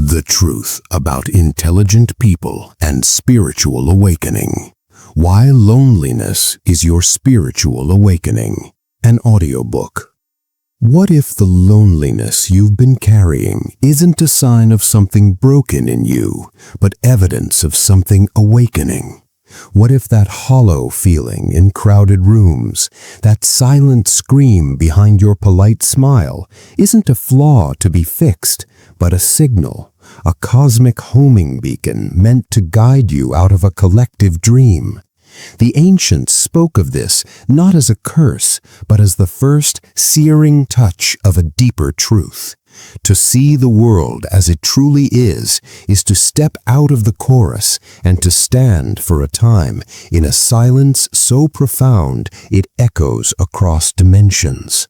The truth about intelligent people and spiritual awakening. Why loneliness is your spiritual awakening. An audiobook. What if the loneliness you've been carrying isn't a sign of something broken in you, but evidence of something awakening? What if that hollow feeling in crowded rooms, that silent scream behind your polite smile, isn't a flaw to be fixed, but a signal, a cosmic homing beacon meant to guide you out of a collective dream? The ancients spoke of this not as a curse, but as the first searing touch of a deeper truth. To see the world as it truly is to step out of the chorus and to stand for a time in a silence so profound it echoes across dimensions.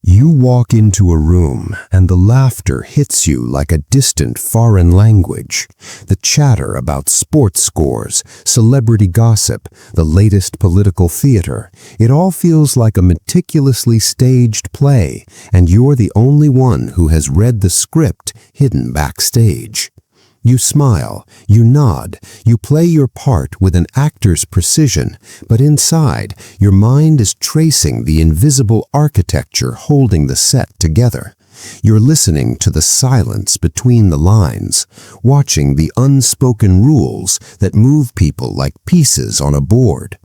You walk into a room and the laughter hits you like a distant foreign language. The chatter about sports scores, celebrity gossip, the latest political theater, it all feels like a meticulously staged play, and you're the only one who has read the script hidden backstage. You smile, you nod, you play your part with an actor's precision, but inside, your mind is tracing the invisible architecture holding the set together. You're listening to the silence between the lines, watching the unspoken rules that move people like pieces on a board.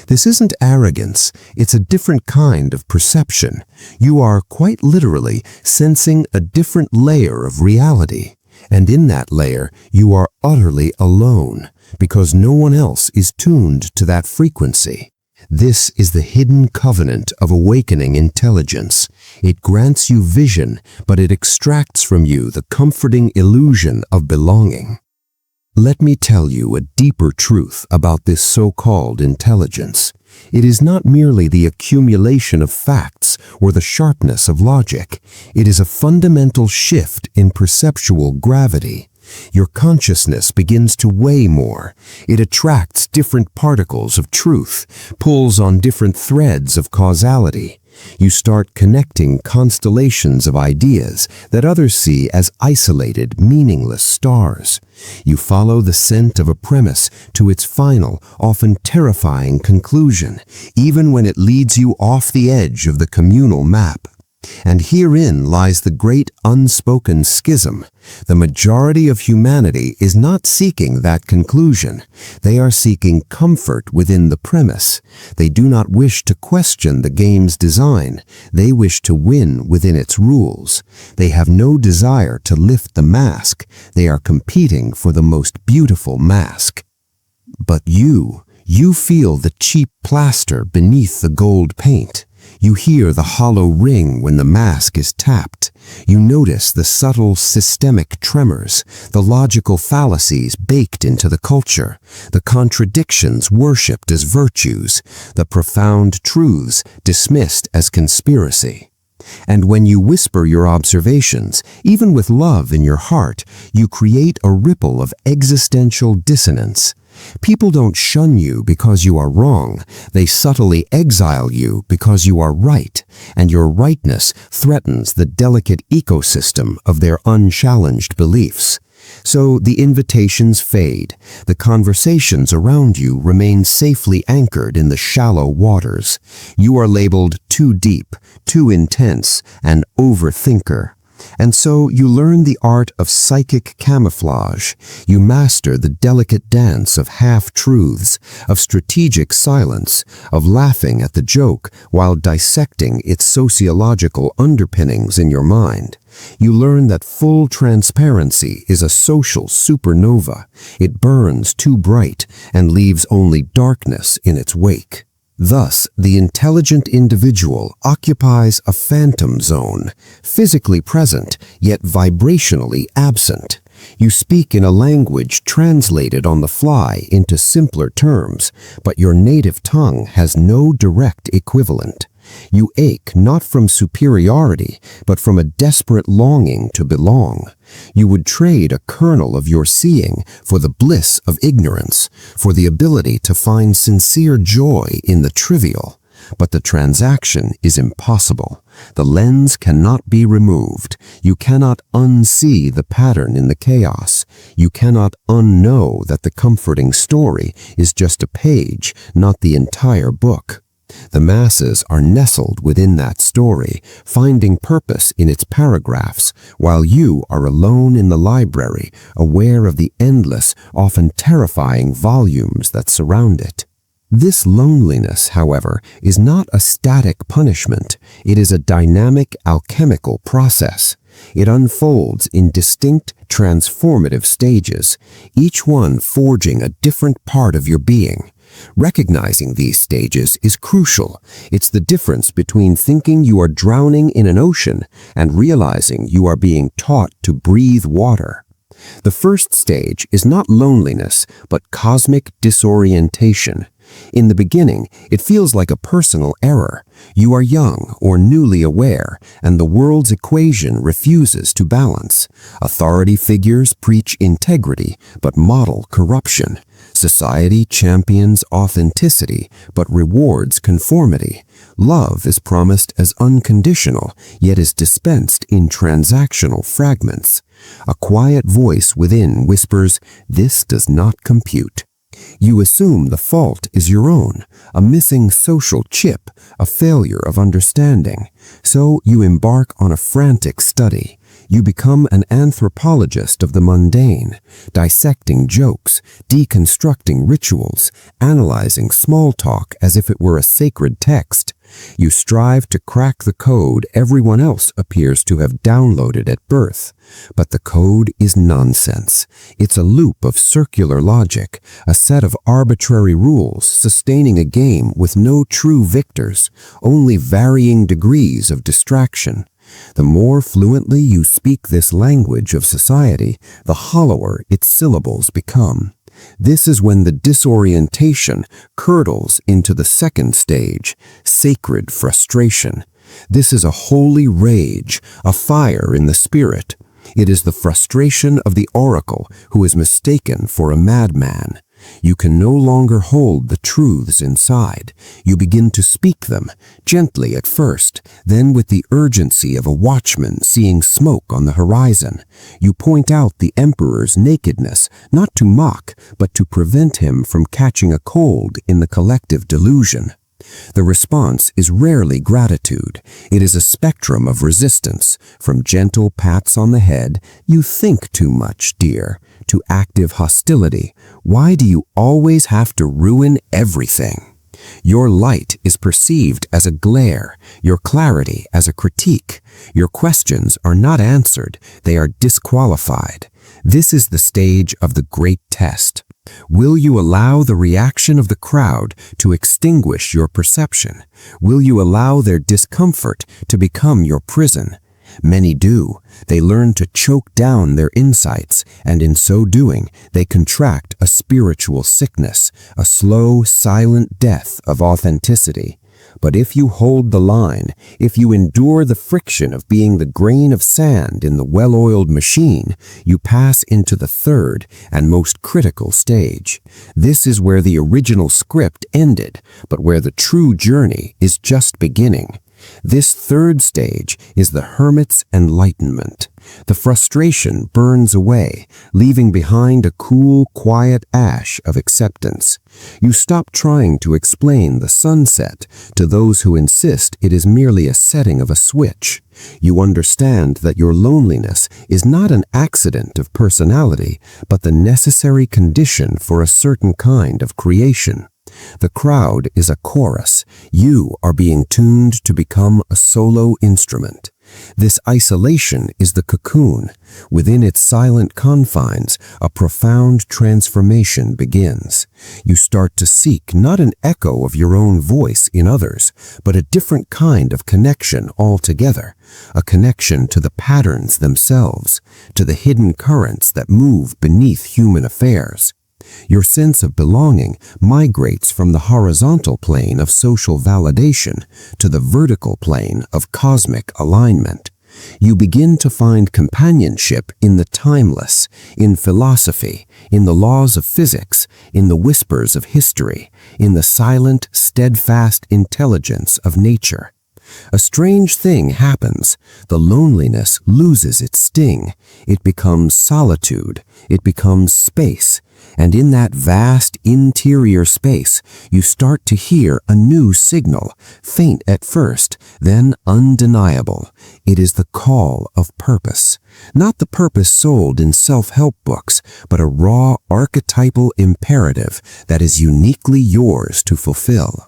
This isn't arrogance, it's a different kind of perception. You are quite literally sensing a different layer of reality. And in that layer, you are utterly alone, because no one else is tuned to that frequency. This is the hidden covenant of awakening intelligence. It grants you vision, but it extracts from you the comforting illusion of belonging. Let me tell you a deeper truth about this so-called intelligence. It is not merely the accumulation of facts or the sharpness of logic. It is a fundamental shift in perceptual gravity. Your consciousness begins to weigh more. It attracts different particles of truth, pulls on different threads of causality. You start connecting constellations of ideas that others see as isolated, meaningless stars. You follow the scent of a premise to its final, often terrifying conclusion, even when it leads you off the edge of the communal map. And herein lies the great unspoken schism. The majority of humanity is not seeking that conclusion. They are seeking comfort within the premise. They do not wish to question the game's design. They wish to win within its rules. They have no desire to lift the mask. They are competing for the most beautiful mask. But you feel the cheap plaster beneath the gold paint. You hear the hollow ring when the mask is tapped. You notice the subtle systemic tremors, the logical fallacies baked into the culture, the contradictions worshipped as virtues, the profound truths dismissed as conspiracy. And when you whisper your observations, even with love in your heart, you create a ripple of existential dissonance. People don't shun you because you are wrong. They subtly exile you because you are right, and your rightness threatens the delicate ecosystem of their unchallenged beliefs. So the invitations fade. The conversations around you remain safely anchored in the shallow waters. You are labeled too deep, too intense, an overthinker. And so you learn the art of psychic camouflage. You master the delicate dance of half-truths, of strategic silence, of laughing at the joke while dissecting its sociological underpinnings in your mind. You learn that full transparency is a social supernova. It burns too bright and leaves only darkness in its wake. Thus, the intelligent individual occupies a phantom zone, physically present, yet vibrationally absent. You speak in a language translated on the fly into simpler terms, but your native tongue has no direct equivalent. You ache not from superiority, but from a desperate longing to belong. You would trade a kernel of your seeing for the bliss of ignorance, for the ability to find sincere joy in the trivial. But the transaction is impossible. The lens cannot be removed. You cannot unsee the pattern in the chaos. You cannot unknow that the comforting story is just a page, not the entire book. The masses are nestled within that story, finding purpose in its paragraphs, while you are alone in the library, aware of the endless, often terrifying volumes that surround it. This loneliness, however, is not a static punishment. It is a dynamic alchemical process. It unfolds in distinct, transformative stages, each one forging a different part of your being. Recognizing these stages is crucial. It's the difference between thinking you are drowning in an ocean and realizing you are being taught to breathe water. The first stage is not loneliness, but cosmic disorientation. In the beginning, it feels like a personal error. You are young or newly aware, and the world's equation refuses to balance. Authority figures preach integrity, but model corruption. Society champions authenticity, but rewards conformity. Love is promised as unconditional, yet is dispensed in transactional fragments. A quiet voice within whispers, "This does not compute." You assume the fault is your own, a missing social chip, a failure of understanding. So you embark on a frantic study. You become an anthropologist of the mundane, dissecting jokes, deconstructing rituals, analyzing small talk as if it were a sacred text. You strive to crack the code everyone else appears to have downloaded at birth. But the code is nonsense. It's a loop of circular logic, a set of arbitrary rules sustaining a game with no true victors, only varying degrees of distraction. The more fluently you speak this language of society, the hollower its syllables become. This is when the disorientation curdles into the second stage, sacred frustration. This is a holy rage, a fire in the spirit. It is the frustration of the oracle who is mistaken for a madman. You can no longer hold the truths inside. You begin to speak them, gently at first, then with the urgency of a watchman seeing smoke on the horizon. You point out the emperor's nakedness, not to mock, but to prevent him from catching a cold in the collective delusion. The response is rarely gratitude. It is a spectrum of resistance, from gentle pats on the head, "You think too much, dear," to active hostility, "Why do you always have to ruin everything?" Your light is perceived as a glare, your clarity as a critique. Your questions are not answered, they are disqualified. This is the stage of the great test. Will you allow the reaction of the crowd to extinguish your perception? Will you allow their discomfort to become your prison? Many do. They learn to choke down their insights, and in so doing, they contract a spiritual sickness, a slow, silent death of authenticity. But if you hold the line, if you endure the friction of being the grain of sand in the well-oiled machine, you pass into the third and most critical stage. This is where the original script ended, but where the true journey is just beginning. This third stage is the hermit's enlightenment. The frustration burns away, leaving behind a cool, quiet ash of acceptance. You stop trying to explain the sunset to those who insist it is merely a setting of a switch. You understand that your loneliness is not an accident of personality, but the necessary condition for a certain kind of creation. The crowd is a chorus. You are being tuned to become a solo instrument. This isolation is the cocoon. Within its silent confines, a profound transformation begins. You start to seek not an echo of your own voice in others, but a different kind of connection altogether, a connection to the patterns themselves, to the hidden currents that move beneath human affairs. Your sense of belonging migrates from the horizontal plane of social validation to the vertical plane of cosmic alignment. You begin to find companionship in the timeless, in philosophy, in the laws of physics, in the whispers of history, in the silent, steadfast intelligence of nature. A strange thing happens. The loneliness loses its sting. It becomes solitude. It becomes space. And in that vast interior space, you start to hear a new signal, faint at first, then undeniable. It is the call of purpose. Not the purpose sold in self-help books, but a raw archetypal imperative that is uniquely yours to fulfill.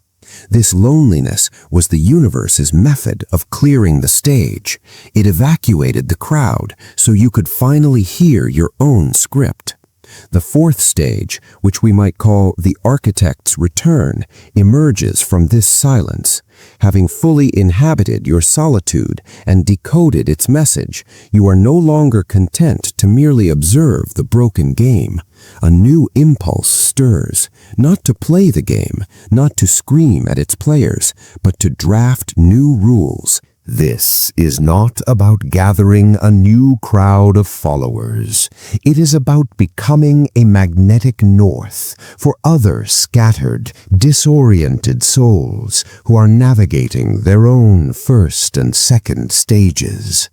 This loneliness was the universe's method of clearing the stage. It evacuated the crowd so you could finally hear your own script. The fourth stage, which we might call the architect's return, emerges from this silence. Having fully inhabited your solitude and decoded its message, you are no longer content to merely observe the broken game. A new impulse stirs, not to play the game, not to scream at its players, but to draft new rules. This is not about gathering a new crowd of followers. It is about becoming a magnetic north for other scattered, disoriented souls who are navigating their own first and second stages.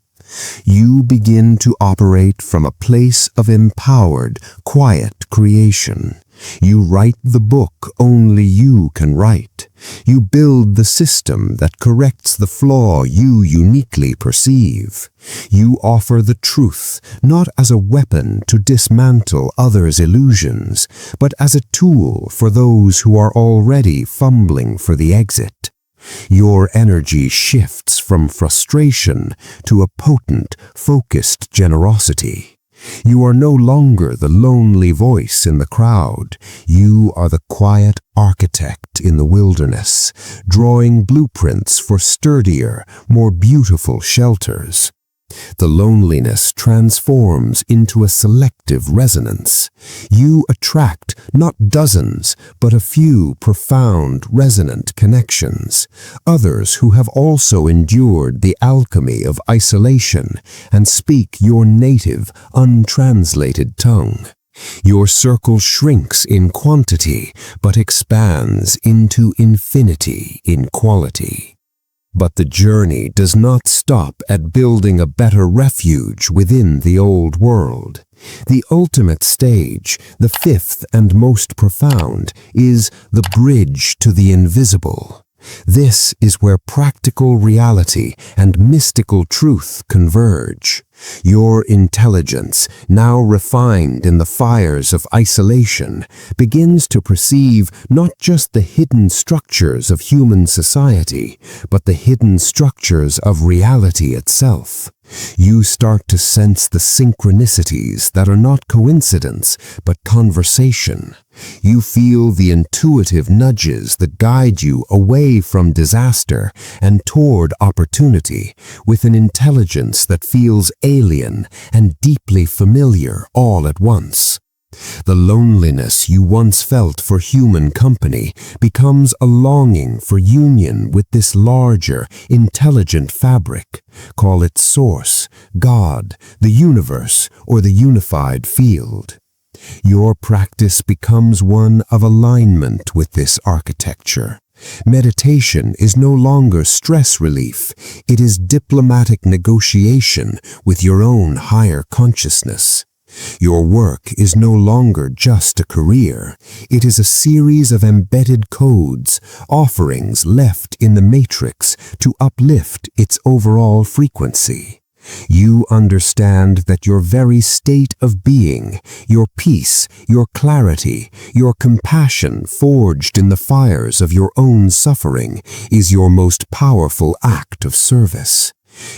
You begin to operate from a place of empowered, quiet creation. You write the book only you can write. You build the system that corrects the flaw you uniquely perceive. You offer the truth not as a weapon to dismantle others' illusions, but as a tool for those who are already fumbling for the exit. Your energy shifts from frustration to a potent, focused generosity. You are no longer the lonely voice in the crowd. You are the quiet architect in the wilderness, drawing blueprints for sturdier, more beautiful shelters. The loneliness transforms into a selective resonance. You attract not dozens, but a few profound, resonant connections, others who have also endured the alchemy of isolation and speak your native, untranslated tongue. Your circle shrinks in quantity, but expands into infinity in quality. But the journey does not stop at building a better refuge within the old world. The ultimate stage, the fifth and most profound, is the bridge to the invisible. This is where practical reality and mystical truth converge. Your intelligence, now refined in the fires of isolation, begins to perceive not just the hidden structures of human society, but the hidden structures of reality itself. You start to sense the synchronicities that are not coincidence, but conversation. You feel the intuitive nudges that guide you away from disaster and toward opportunity, with an intelligence that feels alien and deeply familiar all at once. The loneliness you once felt for human company becomes a longing for union with this larger, intelligent fabric. Call it Source, God, the universe, or the unified field. Your practice becomes one of alignment with this architecture. Meditation is no longer stress relief. It is diplomatic negotiation with your own higher consciousness. Your work is no longer just a career. It is a series of embedded codes, offerings left in the matrix to uplift its overall frequency. You understand that your very state of being, your peace, your clarity, your compassion forged in the fires of your own suffering is your most powerful act of service.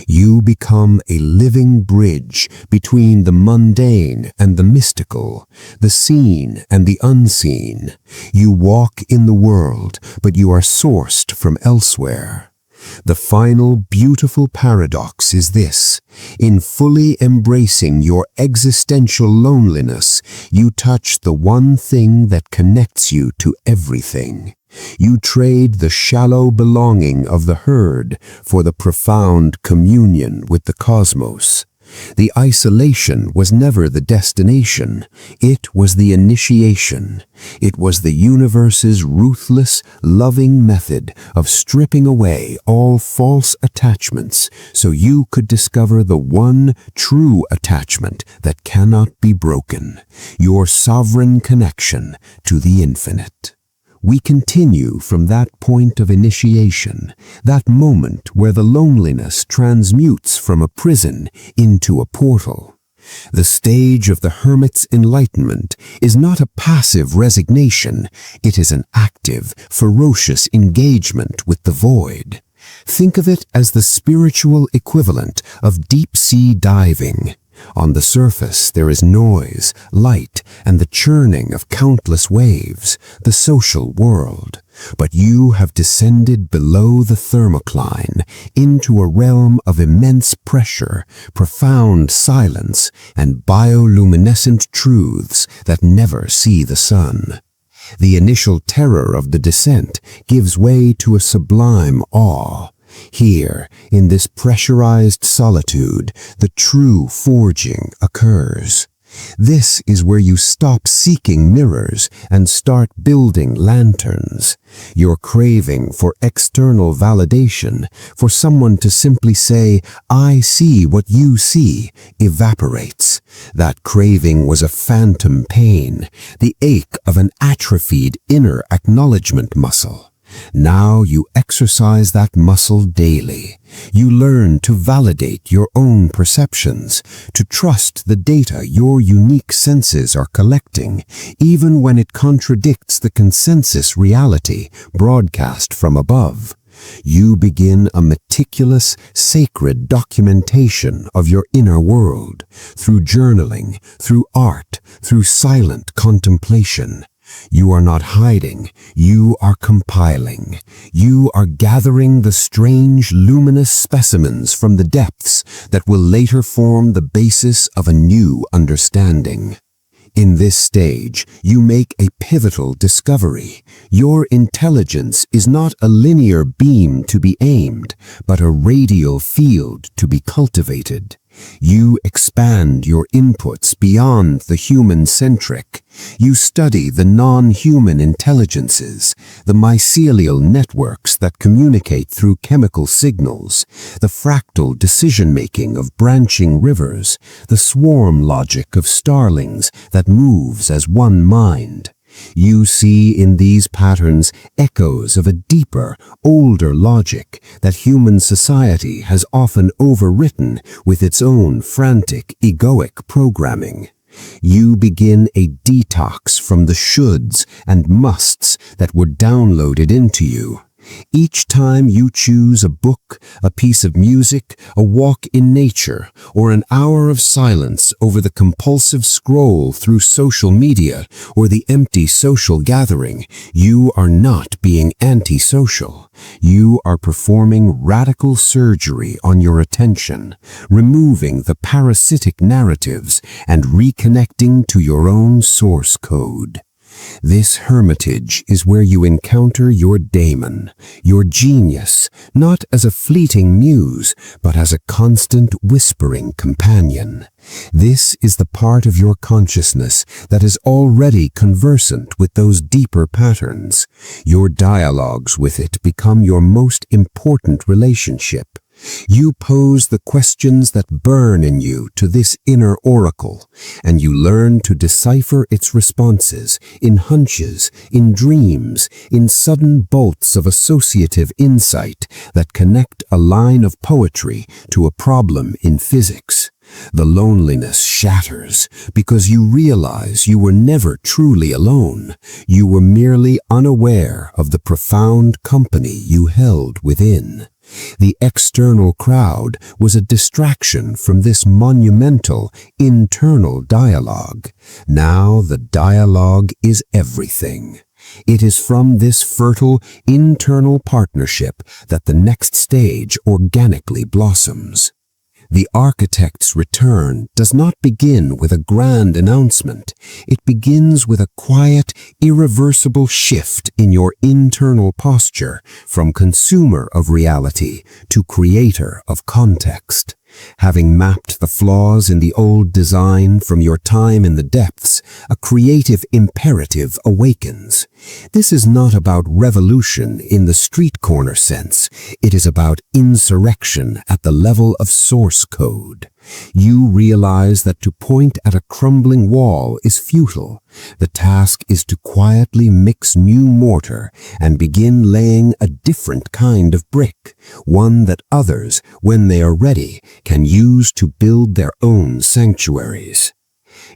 You become a living bridge between the mundane and the mystical, the seen and the unseen. You walk in the world, but you are sourced from elsewhere. The final beautiful paradox is this: in fully embracing your existential loneliness, you touch the one thing that connects you to everything. You trade the shallow belonging of the herd for the profound communion with the cosmos. The isolation was never the destination, it was the initiation. It was the universe's ruthless, loving method of stripping away all false attachments so you could discover the one true attachment that cannot be broken, your sovereign connection to the infinite. We continue from that point of initiation, that moment where the loneliness transmutes from a prison into a portal. The stage of the hermit's enlightenment is not a passive resignation, it is an active, ferocious engagement with the void. Think of it as the spiritual equivalent of deep-sea diving. On the surface there is noise, light, and the churning of countless waves, the social world. But you have descended below the thermocline into a realm of immense pressure, profound silence, and bioluminescent truths that never see the sun. The initial terror of the descent gives way to a sublime awe. Here, in this pressurized solitude, the true forging occurs. This is where you stop seeking mirrors and start building lanterns. Your craving for external validation, for someone to simply say, "I see what you see," evaporates. That craving was a phantom pain, the ache of an atrophied inner acknowledgement muscle. Now you exercise that muscle daily. You learn to validate your own perceptions, to trust the data your unique senses are collecting, even when it contradicts the consensus reality broadcast from above. You begin a meticulous, sacred documentation of your inner world, through journaling, through art, through silent contemplation. You are not hiding, you are compiling. You are gathering the strange, luminous specimens from the depths that will later form the basis of a new understanding. In this stage, you make a pivotal discovery. Your intelligence is not a linear beam to be aimed, but a radial field to be cultivated. You expand your inputs beyond the human-centric. You study the non-human intelligences, the mycelial networks that communicate through chemical signals, the fractal decision-making of branching rivers, the swarm logic of starlings that moves as one mind. You see in these patterns echoes of a deeper, older logic that human society has often overwritten with its own frantic, egoic programming. You begin a detox from the shoulds and musts that were downloaded into you. Each time you choose a book, a piece of music, a walk in nature, or an hour of silence over the compulsive scroll through social media or the empty social gathering, you are not being antisocial. You are performing radical surgery on your attention, removing the parasitic narratives and reconnecting to your own source code. This hermitage is where you encounter your daemon, your genius, not as a fleeting muse, but as a constant whispering companion. This is the part of your consciousness that is already conversant with those deeper patterns. Your dialogues with it become your most important relationship. You pose the questions that burn in you to this inner oracle, and you learn to decipher its responses in hunches, in dreams, in sudden bolts of associative insight that connect a line of poetry to a problem in physics. The loneliness shatters because you realize you were never truly alone. You were merely unaware of the profound company you held within. The external crowd was a distraction from this monumental internal dialogue. Now the dialogue is everything. It is from this fertile internal partnership that the next stage organically blossoms. The architect's return does not begin with a grand announcement. It begins with a quiet, irreversible shift in your internal posture from consumer of reality to creator of context. Having mapped the flaws in the old design from your time in the depths, a creative imperative awakens. This is not about revolution in the street corner sense. It is about insurrection at the level of source code. You realize that to point at a crumbling wall is futile. The task is to quietly mix new mortar and begin laying a different kind of brick, one that others, when they are ready, can use to build their own sanctuaries.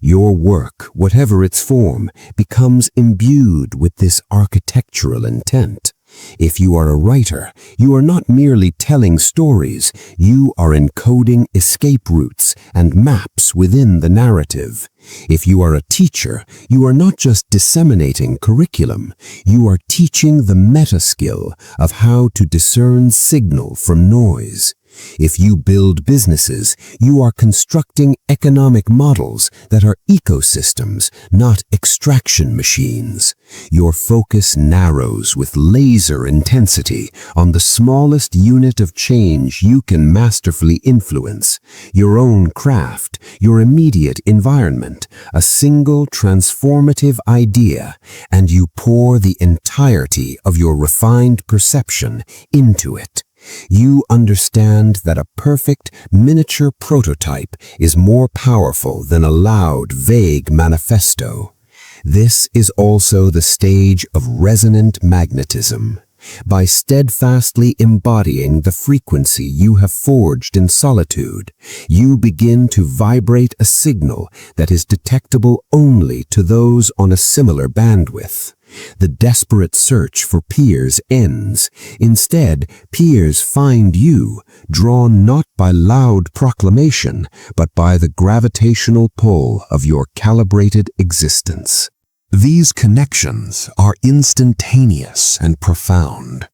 Your work, whatever its form, becomes imbued with this architectural intent. If you are a writer, you are not merely telling stories, you are encoding escape routes and maps within the narrative. If you are a teacher, you are not just disseminating curriculum, you are teaching the meta-skill of how to discern signal from noise. If you build businesses, you are constructing economic models that are ecosystems, not extraction machines. Your focus narrows with laser intensity on the smallest unit of change you can masterfully influence, your own craft, your immediate environment, a single transformative idea, and you pour the entirety of your refined perception into it. You understand that a perfect miniature prototype is more powerful than a loud, vague manifesto. This is also the stage of resonant magnetism. By steadfastly embodying the frequency you have forged in solitude, you begin to vibrate a signal that is detectable only to those on a similar bandwidth. The desperate search for peers ends. Instead, peers find you, drawn not by loud proclamation, but by the gravitational pull of your calibrated existence. These connections are instantaneous and profound.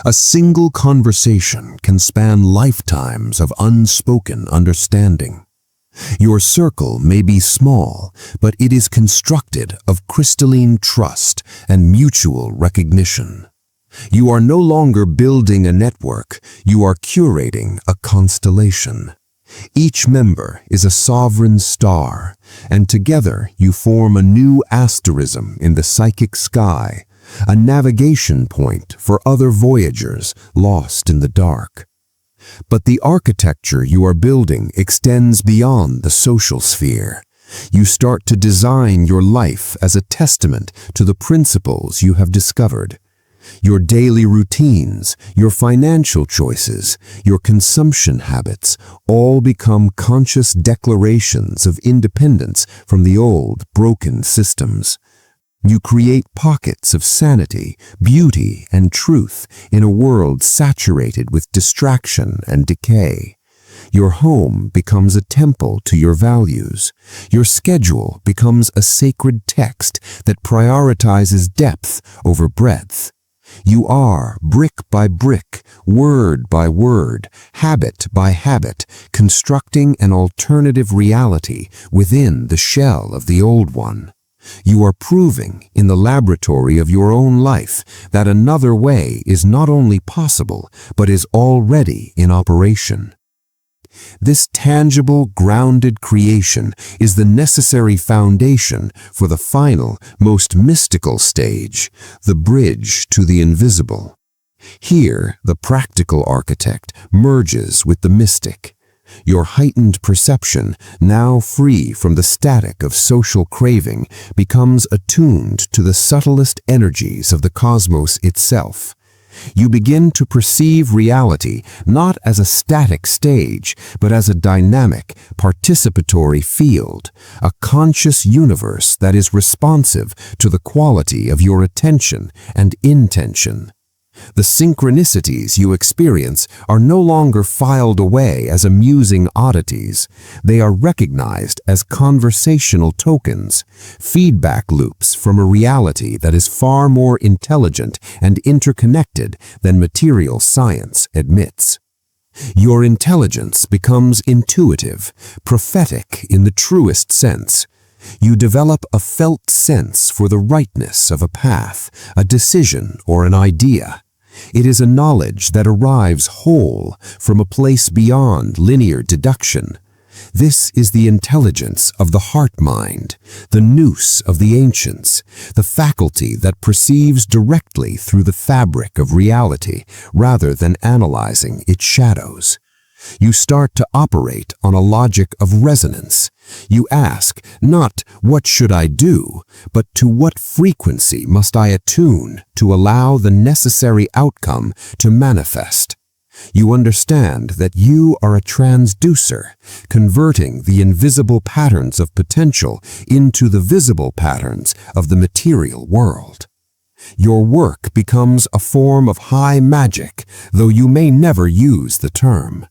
A single conversation can span lifetimes of unspoken understanding. Your circle may be small, but it is constructed of crystalline trust and mutual recognition. You are no longer building a network, you are curating a constellation. Each member is a sovereign star, and together you form a new asterism in the psychic sky, a navigation point for other voyagers lost in the dark. But the architecture you are building extends beyond the social sphere. You start to design your life as a testament to the principles you have discovered. Your daily routines, your financial choices, your consumption habits all become conscious declarations of independence from the old, broken systems. You create pockets of sanity, beauty, and truth in a world saturated with distraction and decay. Your home becomes a temple to your values. Your schedule becomes a sacred text that prioritizes depth over breadth. You are, brick by brick, word by word, habit by habit, constructing an alternative reality within the shell of the old one. You are proving in the laboratory of your own life that another way is not only possible, but is already in operation. This tangible, grounded creation is the necessary foundation for the final, most mystical stage, the bridge to the invisible. Here, the practical architect merges with the mystic. Your heightened perception, now free from the static of social craving, becomes attuned to the subtlest energies of the cosmos itself. You begin to perceive reality not as a static stage, but as a dynamic, participatory field, a conscious universe that is responsive to the quality of your attention and intention. The synchronicities you experience are no longer filed away as amusing oddities. They are recognized as conversational tokens, feedback loops from a reality that is far more intelligent and interconnected than material science admits. Your intelligence becomes intuitive, prophetic in the truest sense. You develop a felt sense for the rightness of a path, a decision, or an idea. It is a knowledge that arrives whole from a place beyond linear deduction. This is the intelligence of the heart-mind, the nous of the ancients, the faculty that perceives directly through the fabric of reality rather than analyzing its shadows. You start to operate on a logic of resonance. You ask not, "What should I do?" but to what frequency must I attune to allow the necessary outcome to manifest? You understand that you are a transducer, converting the invisible patterns of potential into the visible patterns of the material world. Your work becomes a form of high magic, though you may never use the term.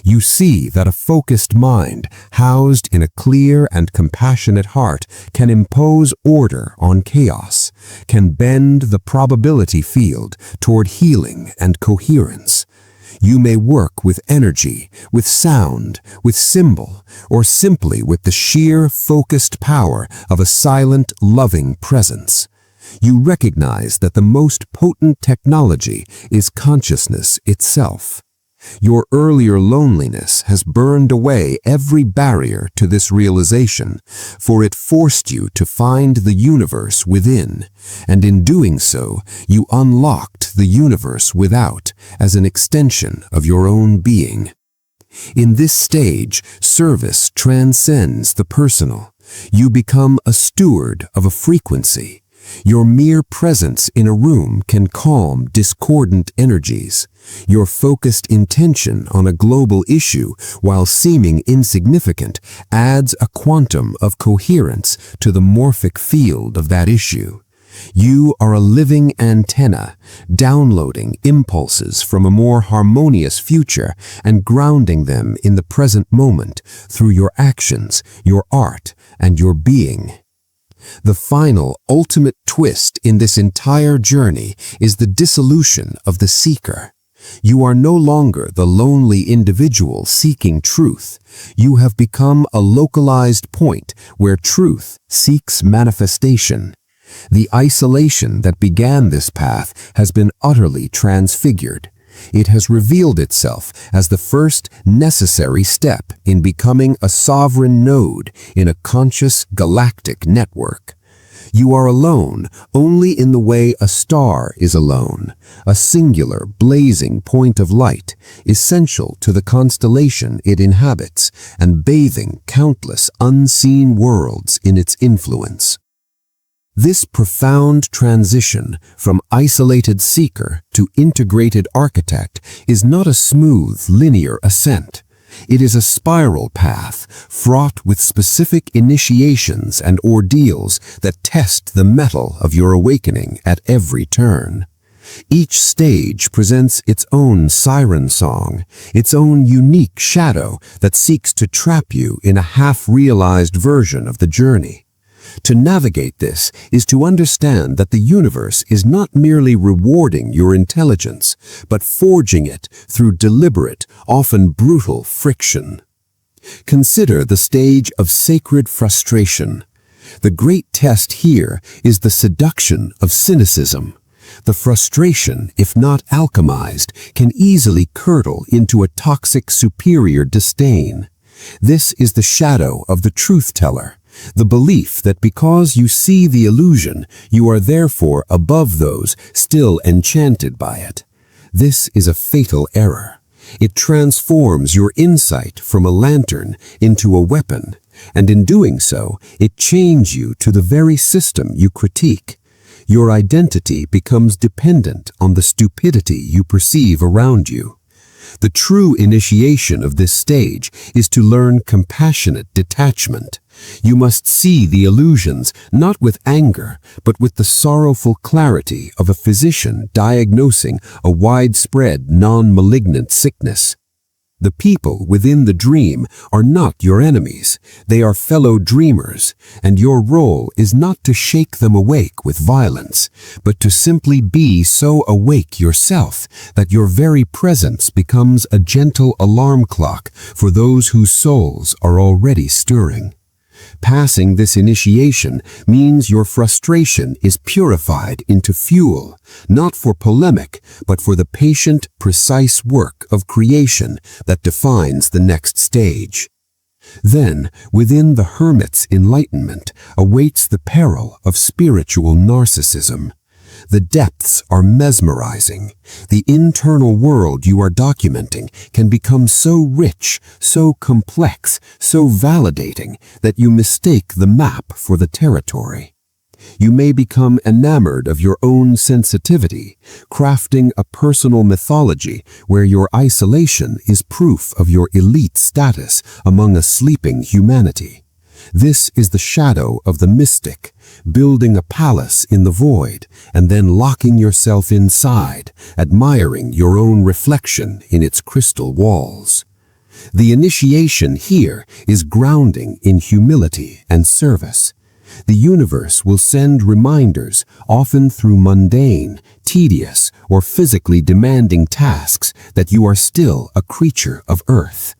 You see that a focused mind, housed in a clear and compassionate heart, can impose order on chaos, can bend the probability field toward healing and coherence. You may work with energy, with sound, with symbol, or simply with the sheer focused power of a silent, loving presence. You recognize that the most potent technology is consciousness itself. Your earlier loneliness has burned away every barrier to this realization, for it forced you to find the universe within, and in doing so, you unlocked the universe without as an extension of your own being. In this stage, service transcends the personal. You become a steward of a frequency. Your mere presence in a room can calm discordant energies. Your focused intention on a global issue, while seeming insignificant, adds a quantum of coherence to the morphic field of that issue. You are a living antenna, downloading impulses from a more harmonious future and grounding them in the present moment through your actions, your art, and your being. The final, ultimate twist in this entire journey is the dissolution of the seeker. You are no longer the lonely individual seeking truth. You have become a localized point where truth seeks manifestation. The isolation that began this path has been utterly transfigured. It has revealed itself as the first necessary step in becoming a sovereign node in a conscious galactic network. You are alone only in the way a star is alone, a singular blazing point of light, essential to the constellation it inhabits and bathing countless unseen worlds in its influence. This profound transition from isolated seeker to integrated architect is not a smooth, linear ascent. It is a spiral path fraught with specific initiations and ordeals that test the mettle of your awakening at every turn. Each stage presents its own siren song, its own unique shadow that seeks to trap you in a half-realized version of the journey. To navigate this is to understand that the universe is not merely rewarding your intelligence, but forging it through deliberate, often brutal friction. Consider the stage of sacred frustration. The great test here is the seduction of cynicism. The frustration, if not alchemized, can easily curdle into a toxic superior disdain. This is the shadow of the truth-teller. The belief that because you see the illusion, you are therefore above those still enchanted by it. This is a fatal error. It transforms your insight from a lantern into a weapon, and in doing so, it chains you to the very system you critique. Your identity becomes dependent on the stupidity you perceive around you. The true initiation of this stage is to learn compassionate detachment. You must see the illusions not with anger, but with the sorrowful clarity of a physician diagnosing a widespread non-malignant sickness. The people within the dream are not your enemies. They are fellow dreamers, and your role is not to shake them awake with violence, but to simply be so awake yourself that your very presence becomes a gentle alarm clock for those whose souls are already stirring. Passing this initiation means your frustration is purified into fuel, not for polemic, but for the patient, precise work of creation that defines the next stage. Then, within the hermit's enlightenment, awaits the peril of spiritual narcissism. The depths are mesmerizing. The internal world you are documenting can become so rich, so complex, so validating that you mistake the map for the territory. You may become enamored of your own sensitivity, crafting a personal mythology where your isolation is proof of your elite status among a sleeping humanity. This is the shadow of the mystic, building a palace in the void and then locking yourself inside, admiring your own reflection in its crystal walls. The initiation here is grounding in humility and service. The universe will send reminders, often through mundane, tedious, or physically demanding tasks, that you are still a creature of earth.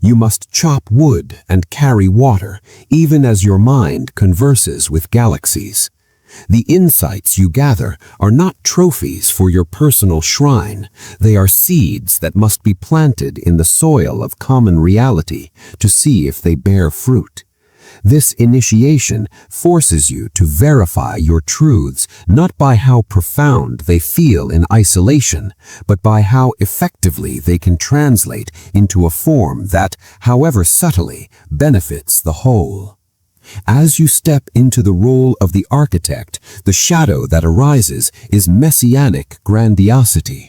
You must chop wood and carry water, even as your mind converses with galaxies. The insights you gather are not trophies for your personal shrine. They are seeds that must be planted in the soil of common reality to see if they bear fruit. This initiation forces you to verify your truths not by how profound they feel in isolation, but by how effectively they can translate into a form that, however subtly, benefits the whole. As you step into the role of the architect, the shadow that arises is messianic grandiosity.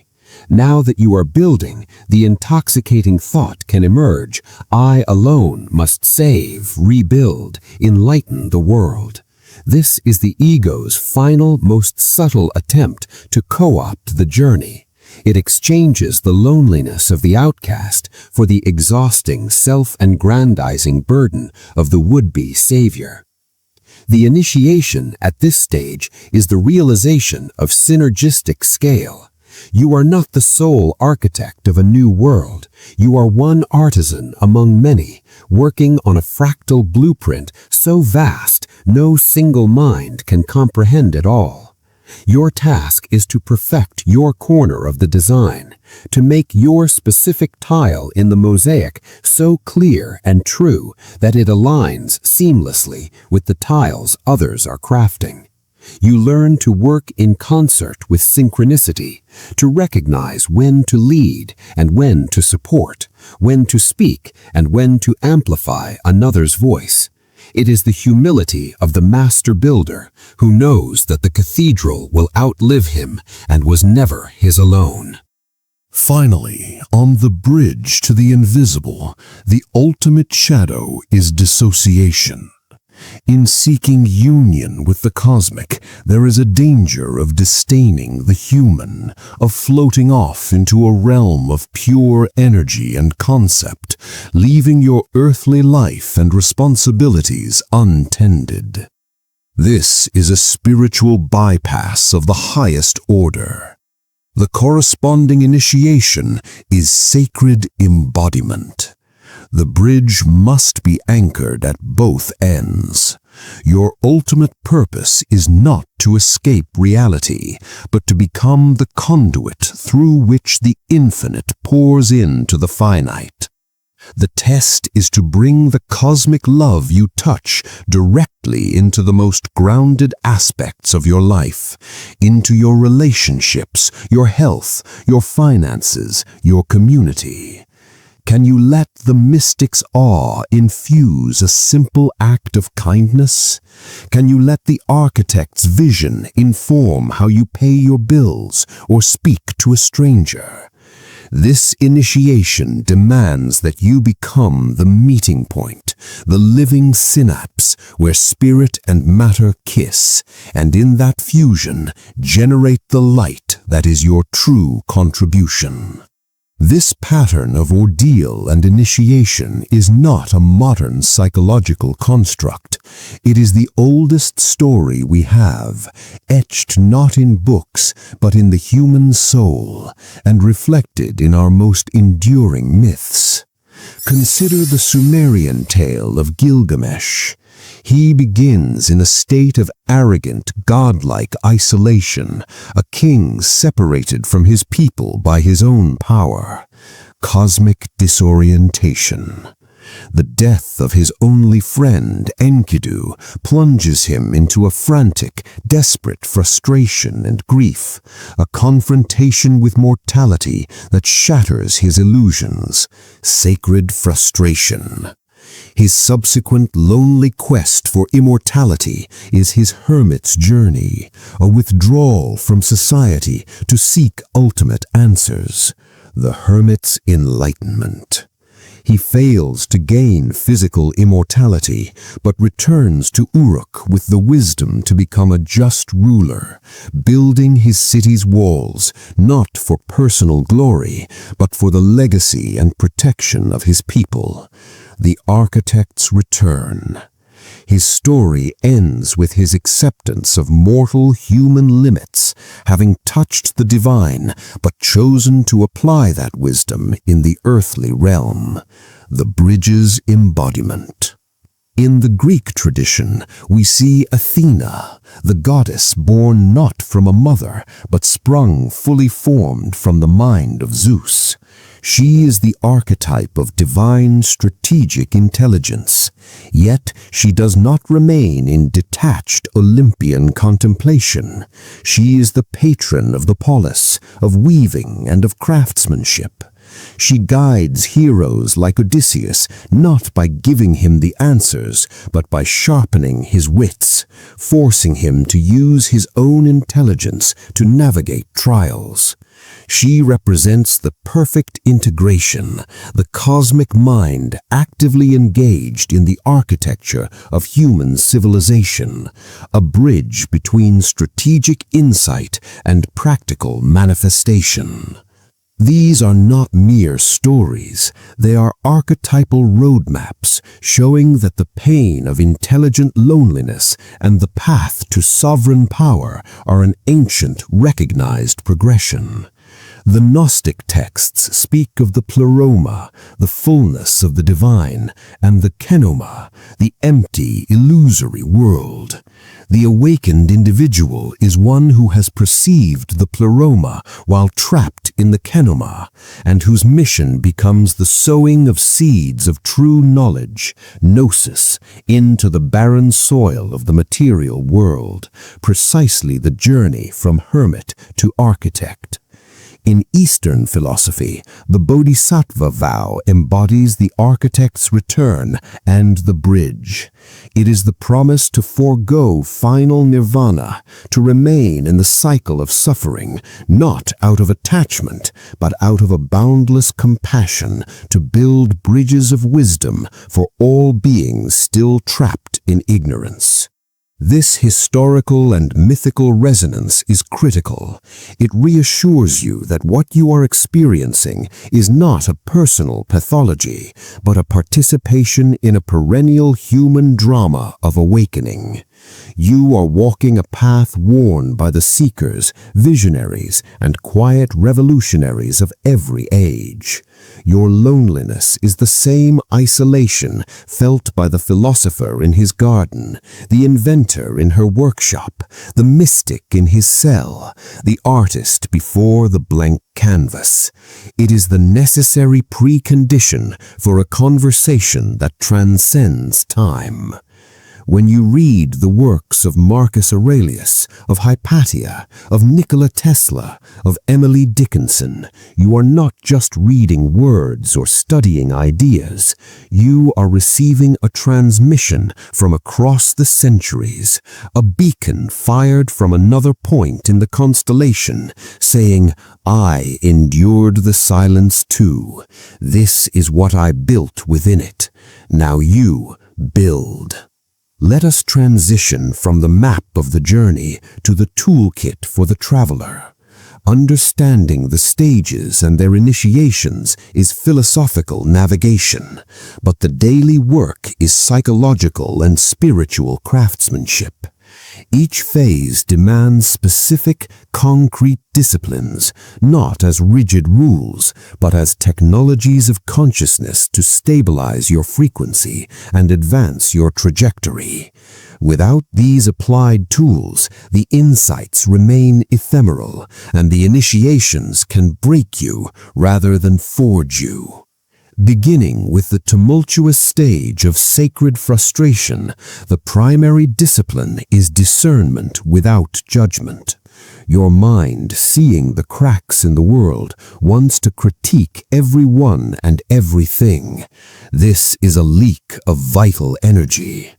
Now that you are building, the intoxicating thought can emerge: I alone must save, rebuild, enlighten the world. This is the ego's final, most subtle attempt to co-opt the journey. It exchanges the loneliness of the outcast for the exhausting, self-aggrandizing burden of the would-be savior. The initiation at this stage is the realization of synergistic scale. You are not the sole architect of a new world. You are one artisan among many, working on a fractal blueprint so vast no single mind can comprehend it all. Your task is to perfect your corner of the design, to make your specific tile in the mosaic so clear and true that it aligns seamlessly with the tiles others are crafting. You learn to work in concert with synchronicity, to recognize when to lead and when to support, when to speak and when to amplify another's voice. It is the humility of the master builder who knows that the cathedral will outlive him and was never his alone. Finally, on the bridge to the invisible, the ultimate shadow is dissociation. In seeking union with the cosmic, there is a danger of disdaining the human, of floating off into a realm of pure energy and concept, leaving your earthly life and responsibilities untended. This is a spiritual bypass of the highest order. The corresponding initiation is sacred embodiment. The bridge must be anchored at both ends. Your ultimate purpose is not to escape reality, but to become the conduit through which the infinite pours into the finite. The test is to bring the cosmic love you touch directly into the most grounded aspects of your life, into your relationships, your health, your finances, your community. Can you let the mystic's awe infuse a simple act of kindness? Can you let the architect's vision inform how you pay your bills or speak to a stranger? This initiation demands that you become the meeting point, the living synapse where spirit and matter kiss, and in that fusion generate the light that is your true contribution. This pattern of ordeal and initiation is not a modern psychological construct. It is the oldest story we have, etched not in books, but in the human soul, and reflected in our most enduring myths. Consider the Sumerian tale of Gilgamesh. He begins in a state of arrogant, godlike isolation, a king separated from his people by his own power. Cosmic disorientation. The death of his only friend, Enkidu, plunges him into a frantic, desperate frustration and grief, a confrontation with mortality that shatters his illusions. Sacred frustration. His subsequent lonely quest for immortality is his hermit's journey, a withdrawal from society to seek ultimate answers. The hermit's enlightenment. He fails to gain physical immortality, but returns to Uruk with the wisdom to become a just ruler, building his city's walls not for personal glory, but for the legacy and protection of his people. The architect's return. His story ends with his acceptance of mortal human limits, having touched the divine, but chosen to apply that wisdom in the earthly realm. The bridge's embodiment. In the Greek tradition, we see Athena, the goddess born not from a mother, but sprung fully formed from the mind of Zeus. She is the archetype of divine strategic intelligence, yet she does not remain in detached Olympian contemplation. She is the patron of the polis, of weaving and of craftsmanship. She guides heroes like Odysseus not by giving him the answers, but by sharpening his wits, forcing him to use his own intelligence to navigate trials. She represents the perfect integration, the cosmic mind actively engaged in the architecture of human civilization, a bridge between strategic insight and practical manifestation. These are not mere stories, they are archetypal roadmaps showing that the pain of intelligent loneliness and the path to sovereign power are an ancient, recognized progression. The Gnostic texts speak of the pleroma, the fullness of the divine, and the kenoma, the empty, illusory world. The awakened individual is one who has perceived the pleroma while trapped in the kenoma, and whose mission becomes the sowing of seeds of true knowledge, gnosis, into the barren soil of the material world, precisely the journey from hermit to architect. In Eastern philosophy, the Bodhisattva vow embodies the architect's return and the bridge. It is the promise to forego final nirvana, to remain in the cycle of suffering, not out of attachment, but out of a boundless compassion, to build bridges of wisdom for all beings still trapped in ignorance. This historical and mythical resonance is critical. It reassures you that what you are experiencing is not a personal pathology, but a participation in a perennial human drama of awakening. You are walking a path worn by the seekers, visionaries, and quiet revolutionaries of every age. Your loneliness is the same isolation felt by the philosopher in his garden, the inventor in her workshop, the mystic in his cell, the artist before the blank canvas. It is the necessary precondition for a conversation that transcends time. When you read the works of Marcus Aurelius, of Hypatia, of Nikola Tesla, of Emily Dickinson, you are not just reading words or studying ideas. You are receiving a transmission from across the centuries, a beacon fired from another point in the constellation, saying, "I endured the silence too. This is what I built within it. Now you build." Let us transition from the map of the journey to the toolkit for the traveler. Understanding the stages and their initiations is philosophical navigation, but the daily work is psychological and spiritual craftsmanship. Each phase demands specific, concrete disciplines, not as rigid rules, but as technologies of consciousness to stabilize your frequency and advance your trajectory. Without these applied tools, the insights remain ephemeral, and the initiations can break you rather than forge you. Beginning with the tumultuous stage of sacred frustration, the primary discipline is discernment without judgment. Your mind, seeing the cracks in the world, wants to critique everyone and everything. This is a leak of vital energy.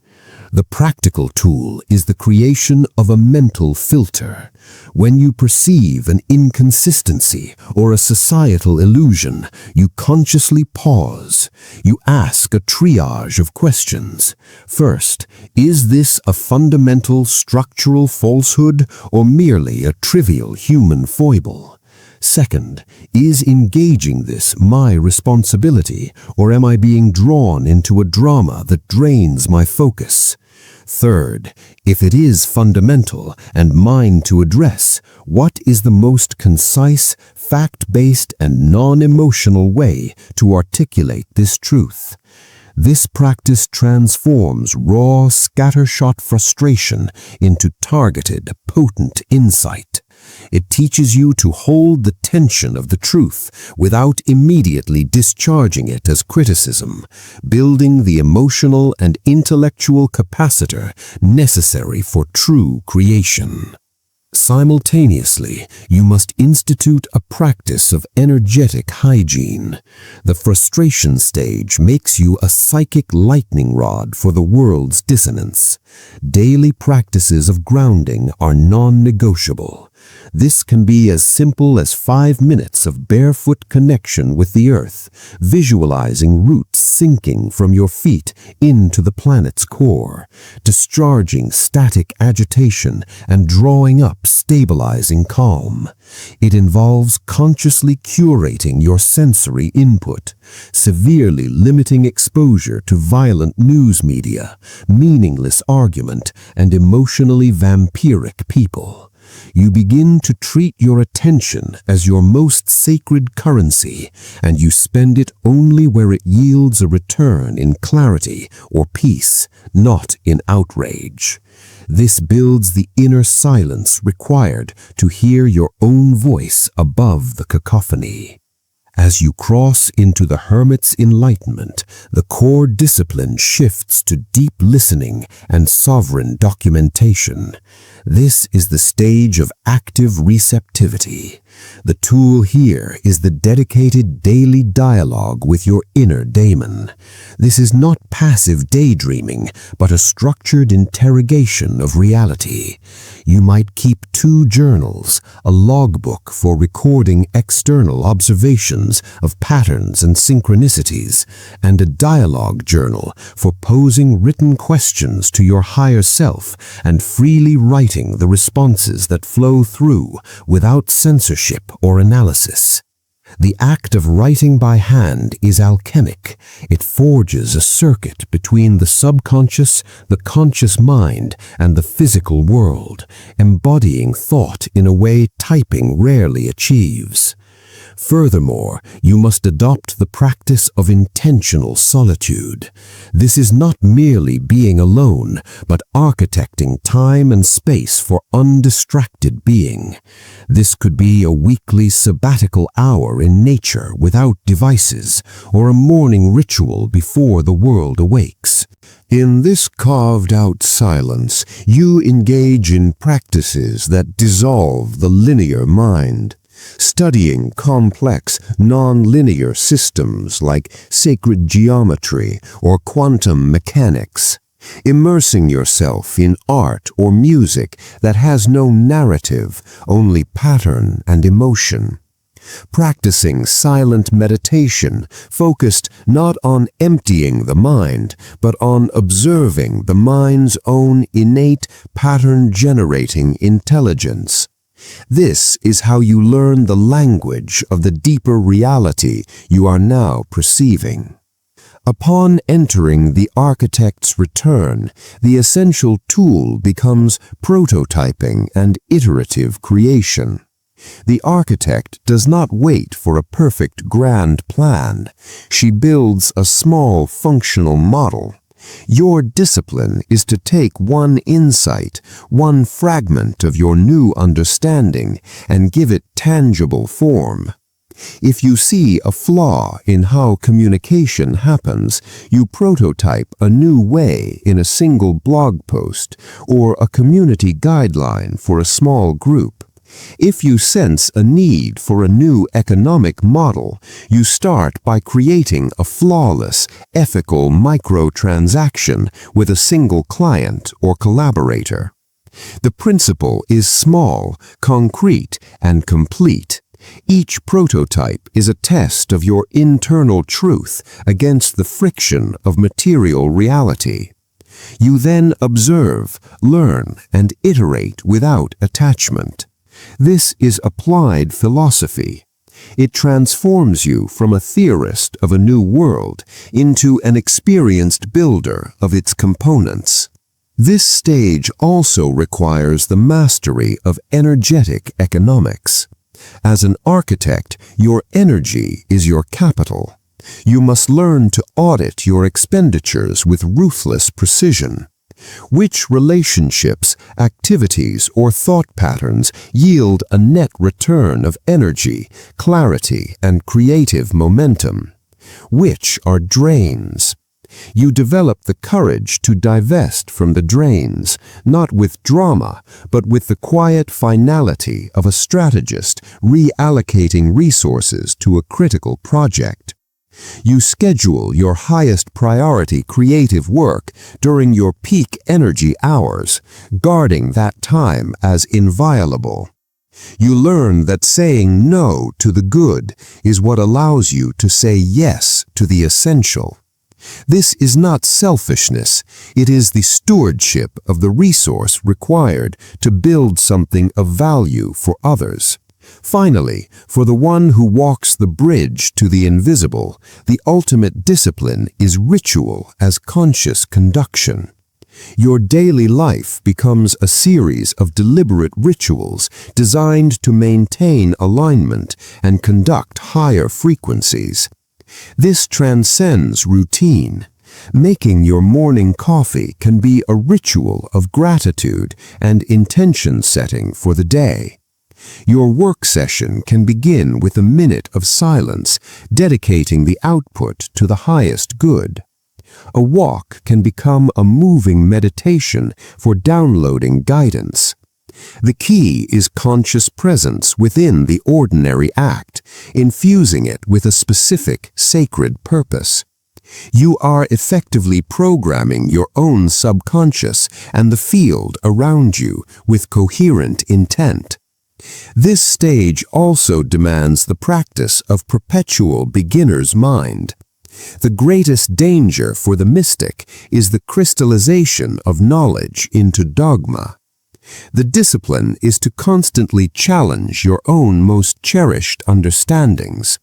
The practical tool is the creation of a mental filter. When you perceive an inconsistency or a societal illusion, you consciously pause. You ask a triage of questions. First, is this a fundamental structural falsehood or merely a trivial human foible? Second, is engaging this my responsibility, or am I being drawn into a drama that drains my focus? Third, if it is fundamental and mine to address, what is the most concise, fact-based, and non-emotional way to articulate this truth? This practice transforms raw, scattershot frustration into targeted, potent insight. It teaches you to hold the tension of the truth without immediately discharging it as criticism, building the emotional and intellectual capacitor necessary for true creation. Simultaneously, you must institute a practice of energetic hygiene. The frustration stage makes you a psychic lightning rod for the world's dissonance. Daily practices of grounding are non-negotiable. This can be as simple as 5 minutes of barefoot connection with the earth, visualizing roots sinking from your feet into the planet's core, discharging static agitation and drawing up stabilizing calm. It involves consciously curating your sensory input, severely limiting exposure to violent news media, meaningless argument, and emotionally vampiric people. You begin to treat your attention as your most sacred currency, and you spend it only where it yields a return in clarity or peace, not in outrage. This builds the inner silence required to hear your own voice above the cacophony. As you cross into the hermit's enlightenment, the core discipline shifts to deep listening and sovereign documentation. This is the stage of active receptivity. The tool here is the dedicated daily dialogue with your inner daemon. This is not passive daydreaming, but a structured interrogation of reality. You might keep 2 journals, a logbook for recording external observations of patterns and synchronicities, and a dialogue journal for posing written questions to your higher self and freely writing the responses that flow through without censorship or analysis. The act of writing by hand is alchemic. It forges a circuit between the subconscious, the conscious mind, and the physical world, embodying thought in a way typing rarely achieves. Furthermore, you must adopt the practice of intentional solitude. This is not merely being alone, but architecting time and space for undistracted being. This could be a weekly sabbatical hour in nature without devices, or a morning ritual before the world awakes. In this carved-out silence, you engage in practices that dissolve the linear mind. Studying complex, non-linear systems like sacred geometry or quantum mechanics. Immersing yourself in art or music that has no narrative, only pattern and emotion. Practicing silent meditation focused not on emptying the mind, but on observing the mind's own innate pattern-generating intelligence. This is how you learn the language of the deeper reality you are now perceiving. Upon entering the architect's return, the essential tool becomes prototyping and iterative creation. The architect does not wait for a perfect grand plan. She builds a small functional model. Your discipline is to take one insight, one fragment of your new understanding, and give it tangible form. If you see a flaw in how communication happens, you prototype a new way in a single blog post or a community guideline for a small group. If you sense a need for a new economic model, you start by creating a flawless, ethical microtransaction with a single client or collaborator. The principle is small, concrete, and complete. Each prototype is a test of your internal truth against the friction of material reality. You then observe, learn, and iterate without attachment. This is applied philosophy. It transforms you from a theorist of a new world into an experienced builder of its components. This stage also requires the mastery of energetic economics. As an architect, your energy is your capital. You must learn to audit your expenditures with ruthless precision. Which relationships, activities, or thought patterns yield a net return of energy, clarity, and creative momentum? Which are drains? You develop the courage to divest from the drains, not with drama, but with the quiet finality of a strategist reallocating resources to a critical project. You schedule your highest priority creative work during your peak energy hours, guarding that time as inviolable. You learn that saying no to the good is what allows you to say yes to the essential. This is not selfishness, it is the stewardship of the resource required to build something of value for others. Finally, for the one who walks the bridge to the invisible, the ultimate discipline is ritual as conscious conduction. Your daily life becomes a series of deliberate rituals designed to maintain alignment and conduct higher frequencies. This transcends routine. Making your morning coffee can be a ritual of gratitude and intention setting for the day. Your work session can begin with a minute of silence, dedicating the output to the highest good. A walk can become a moving meditation for downloading guidance. The key is conscious presence within the ordinary act, infusing it with a specific sacred purpose. You are effectively programming your own subconscious and the field around you with coherent intent. This stage also demands the practice of perpetual beginner's mind. The greatest danger for the mystic is the crystallization of knowledge into dogma. The discipline is to constantly challenge your own most cherished understandings.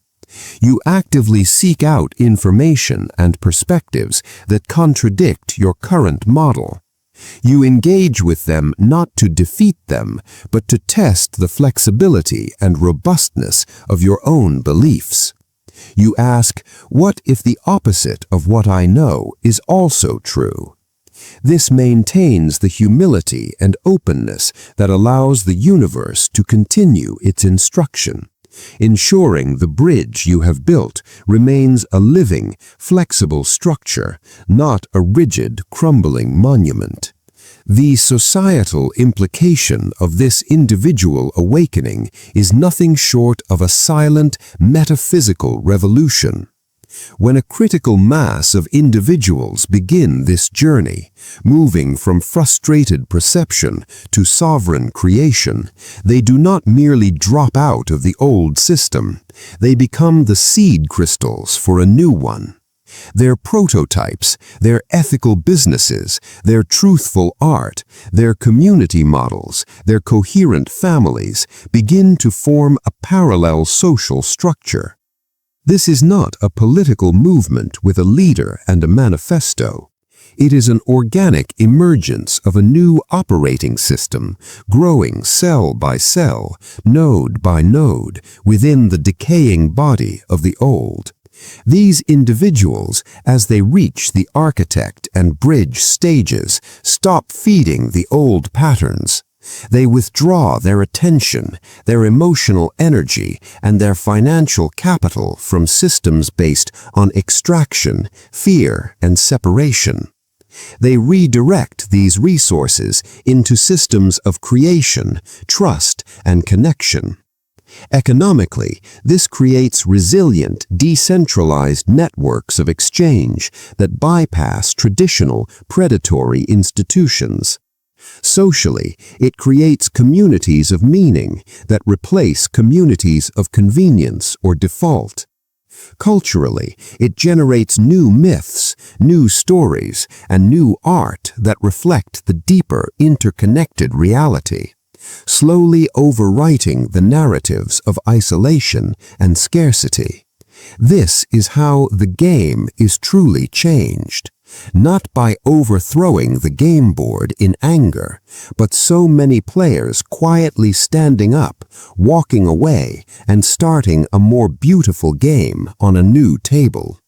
You actively seek out information and perspectives that contradict your current model. You engage with them not to defeat them, but to test the flexibility and robustness of your own beliefs. You ask, what if the opposite of what I know is also true? This maintains the humility and openness that allows the universe to continue its instruction, ensuring the bridge you have built remains a living, flexible structure, not a rigid, crumbling monument. The societal implication of this individual awakening is nothing short of a silent, metaphysical revolution. When a critical mass of individuals begin this journey, moving from frustrated perception to sovereign creation, they do not merely drop out of the old system, they become the seed crystals for a new one. Their prototypes, their ethical businesses, their truthful art, their community models, their coherent families begin to form a parallel social structure. This is not a political movement with a leader and a manifesto. It is an organic emergence of a new operating system, growing cell by cell, node by node, within the decaying body of the old. These individuals, as they reach the architect and bridge stages, stop feeding the old patterns. They withdraw their attention, their emotional energy, and their financial capital from systems based on extraction, fear, and separation. They redirect these resources into systems of creation, trust, and connection. Economically, this creates resilient, decentralized networks of exchange that bypass traditional, predatory institutions. Socially, it creates communities of meaning that replace communities of convenience or default. Culturally, it generates new myths, new stories, and new art that reflect the deeper, interconnected reality, slowly overwriting the narratives of isolation and scarcity. This is how the game is truly changed, not by overthrowing the game board in anger, but so many players quietly standing up, walking away, and starting a more beautiful game on a new table.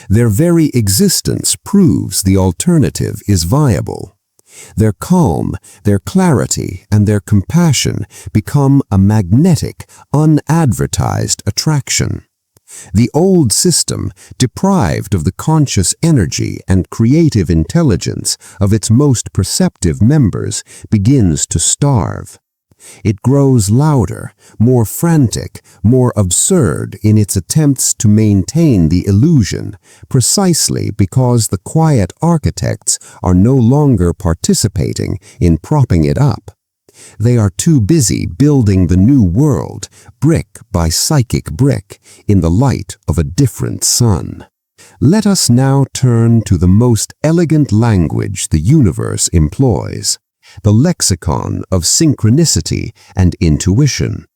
Their very existence proves the alternative is viable. Their calm, their clarity, and their compassion become a magnetic, unadvertised attraction. The old system, deprived of the conscious energy and creative intelligence of its most perceptive members, begins to starve. It grows louder, more frantic, more absurd in its attempts to maintain the illusion, precisely because the quiet architects are no longer participating in propping it up. They are too busy building the new world, brick by psychic brick, in the light of a different sun. Let us now turn to the most elegant language the universe employs, the lexicon of synchronicity and intuition.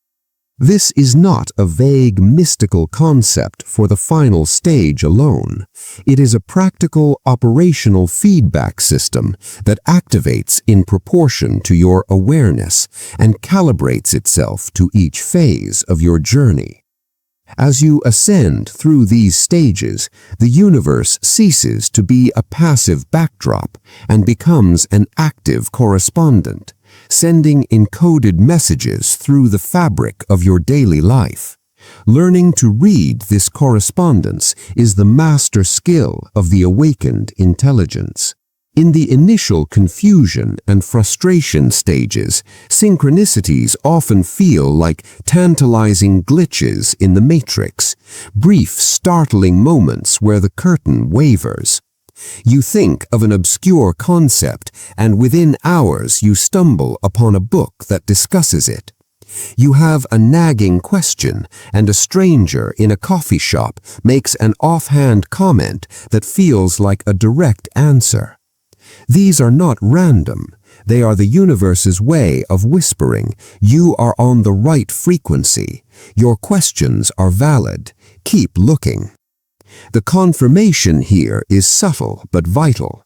This is not a vague mystical concept for the final stage alone. It is a practical operational feedback system that activates in proportion to your awareness and calibrates itself to each phase of your journey. As you ascend through these stages, the universe ceases to be a passive backdrop and becomes an active correspondent, sending encoded messages through the fabric of your daily life. Learning to read this correspondence is the master skill of the awakened intelligence. In the initial confusion and frustration stages, synchronicities often feel like tantalizing glitches in the matrix, brief, startling moments where the curtain wavers. You think of an obscure concept, and within hours you stumble upon a book that discusses it. You have a nagging question, and a stranger in a coffee shop makes an offhand comment that feels like a direct answer. These are not random. They are the universe's way of whispering, you are on the right frequency. Your questions are valid. Keep looking. The confirmation here is subtle but vital.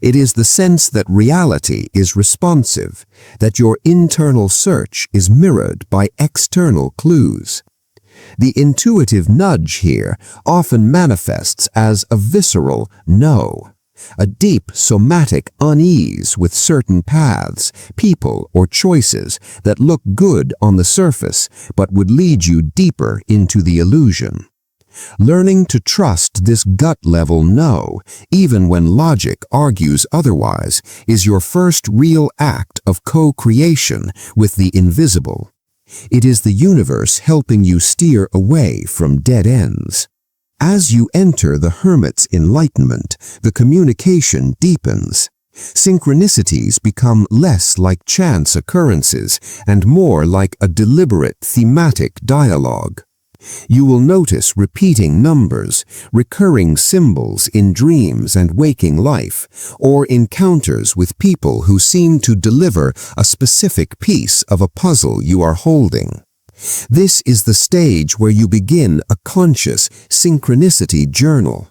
It is the sense that reality is responsive, that your internal search is mirrored by external clues. The intuitive nudge here often manifests as a visceral no, a deep somatic unease with certain paths, people, or choices that look good on the surface but would lead you deeper into the illusion. Learning to trust this gut-level no, even when logic argues otherwise, is your first real act of co-creation with the invisible. It is the universe helping you steer away from dead ends. As you enter the hermit's enlightenment, the communication deepens. Synchronicities become less like chance occurrences and more like a deliberate thematic dialogue. You will notice repeating numbers, recurring symbols in dreams and waking life, or encounters with people who seem to deliver a specific piece of a puzzle you are holding. This is the stage where you begin a conscious synchronicity journal.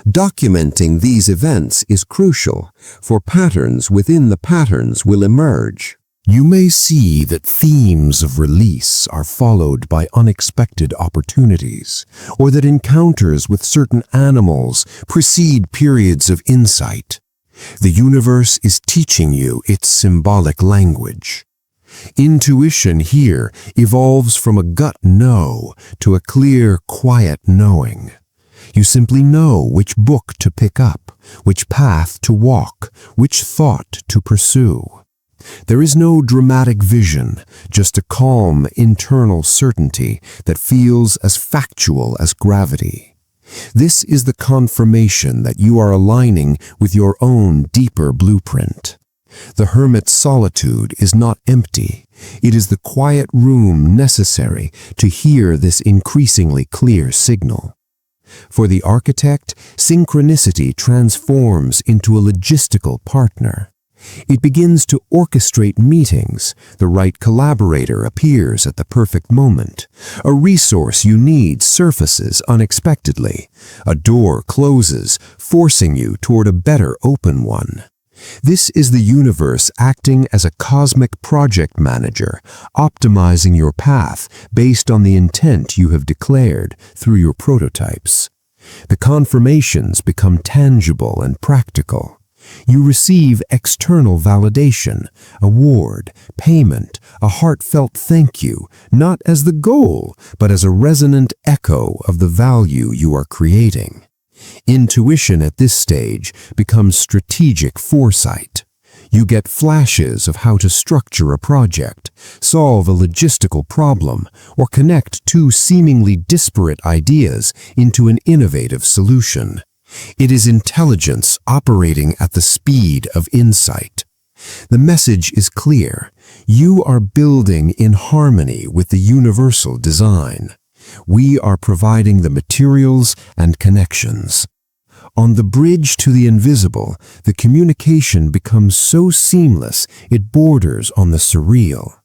Documenting these events is crucial, for patterns within the patterns will emerge. You may see that themes of release are followed by unexpected opportunities, or that encounters with certain animals precede periods of insight. The universe is teaching you its symbolic language. Intuition here evolves from a gut know to a clear, quiet knowing. You simply know which book to pick up, which path to walk, which thought to pursue. There is no dramatic vision, just a calm internal certainty that feels as factual as gravity. This is the confirmation that you are aligning with your own deeper blueprint. The hermit's solitude is not empty. It is the quiet room necessary to hear this increasingly clear signal. For the architect, synchronicity transforms into a logistical partner. It begins to orchestrate meetings. The right collaborator appears at the perfect moment. A resource you need surfaces unexpectedly. A door closes, forcing you toward a better open one. This is the universe acting as a cosmic project manager, optimizing your path based on the intent you have declared through your prototypes. The confirmations become tangible and practical. You receive external validation, award, payment, a heartfelt thank you, not as the goal, but as a resonant echo of the value you are creating. Intuition at this stage becomes strategic foresight. You get flashes of how to structure a project, solve a logistical problem, or connect two seemingly disparate ideas into an innovative solution. It is intelligence operating at the speed of insight. The message is clear. You are building in harmony with the universal design. We are providing the materials and connections. On the bridge to the invisible, the communication becomes so seamless it borders on the surreal.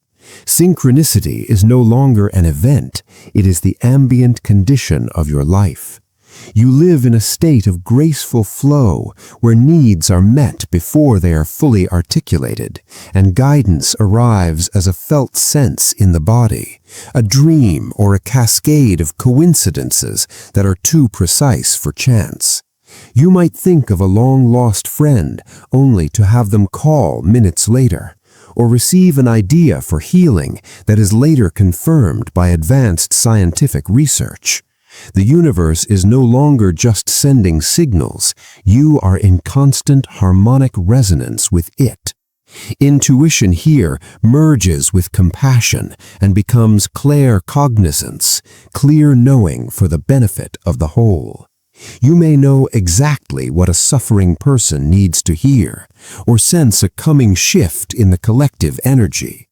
Synchronicity is no longer an event, it is the ambient condition of your life. You live in a state of graceful flow where needs are met before they are fully articulated, and guidance arrives as a felt sense in the body, a dream or a cascade of coincidences that are too precise for chance. You might think of a long-lost friend only to have them call minutes later, or receive an idea for healing that is later confirmed by advanced scientific research. The universe is no longer just sending signals. You are in constant harmonic resonance with it. Intuition here merges with compassion and becomes claircognizance, clear knowing for the benefit of the whole. You may know exactly what a suffering person needs to hear, or sense a coming shift in the collective energy.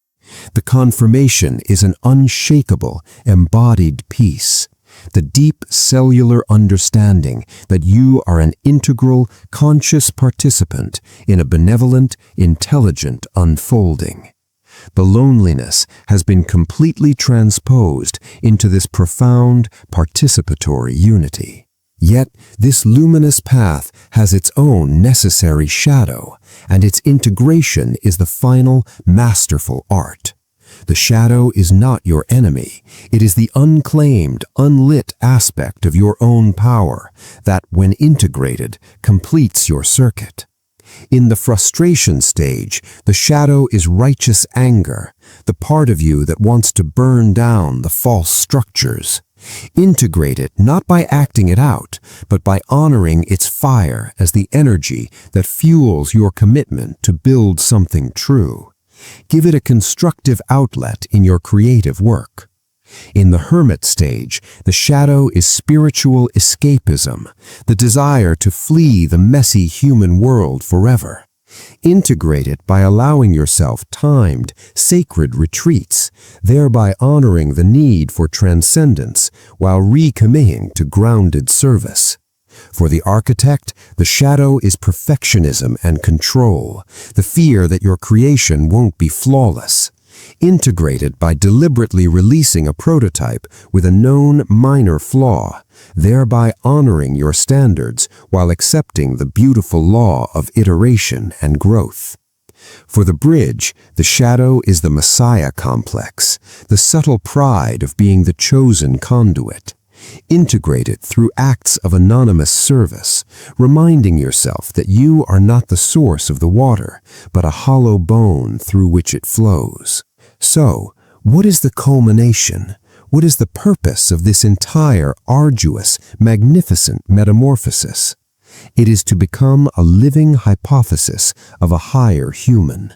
The confirmation is an unshakable, embodied peace. The deep cellular understanding that you are an integral, conscious participant in a benevolent, intelligent unfolding. The loneliness has been completely transposed into this profound, participatory unity. Yet, this luminous path has its own necessary shadow, and its integration is the final, masterful art. The shadow is not your enemy. It is the unclaimed, unlit aspect of your own power that, when integrated, completes your circuit. In the frustration stage, the shadow is righteous anger, the part of you that wants to burn down the false structures. Integrate it not by acting it out, but by honoring its fire as the energy that fuels your commitment to build something true. Give it a constructive outlet in your creative work. In the hermit stage, the shadow is spiritual escapism, the desire to flee the messy human world forever. Integrate it by allowing yourself timed, sacred retreats, thereby honoring the need for transcendence while recommitting to grounded service. For the architect, the shadow is perfectionism and control, the fear that your creation won't be flawless. Integrate it by deliberately releasing a prototype with a known minor flaw, thereby honoring your standards while accepting the beautiful law of iteration and growth. For the bridge, the shadow is the Messiah complex, the subtle pride of being the chosen conduit. Integrate it through acts of anonymous service, reminding yourself that you are not the source of the water, but a hollow bone through which it flows. So, what is the culmination? What is the purpose of this entire arduous, magnificent metamorphosis? It is to become a living hypothesis of a higher human.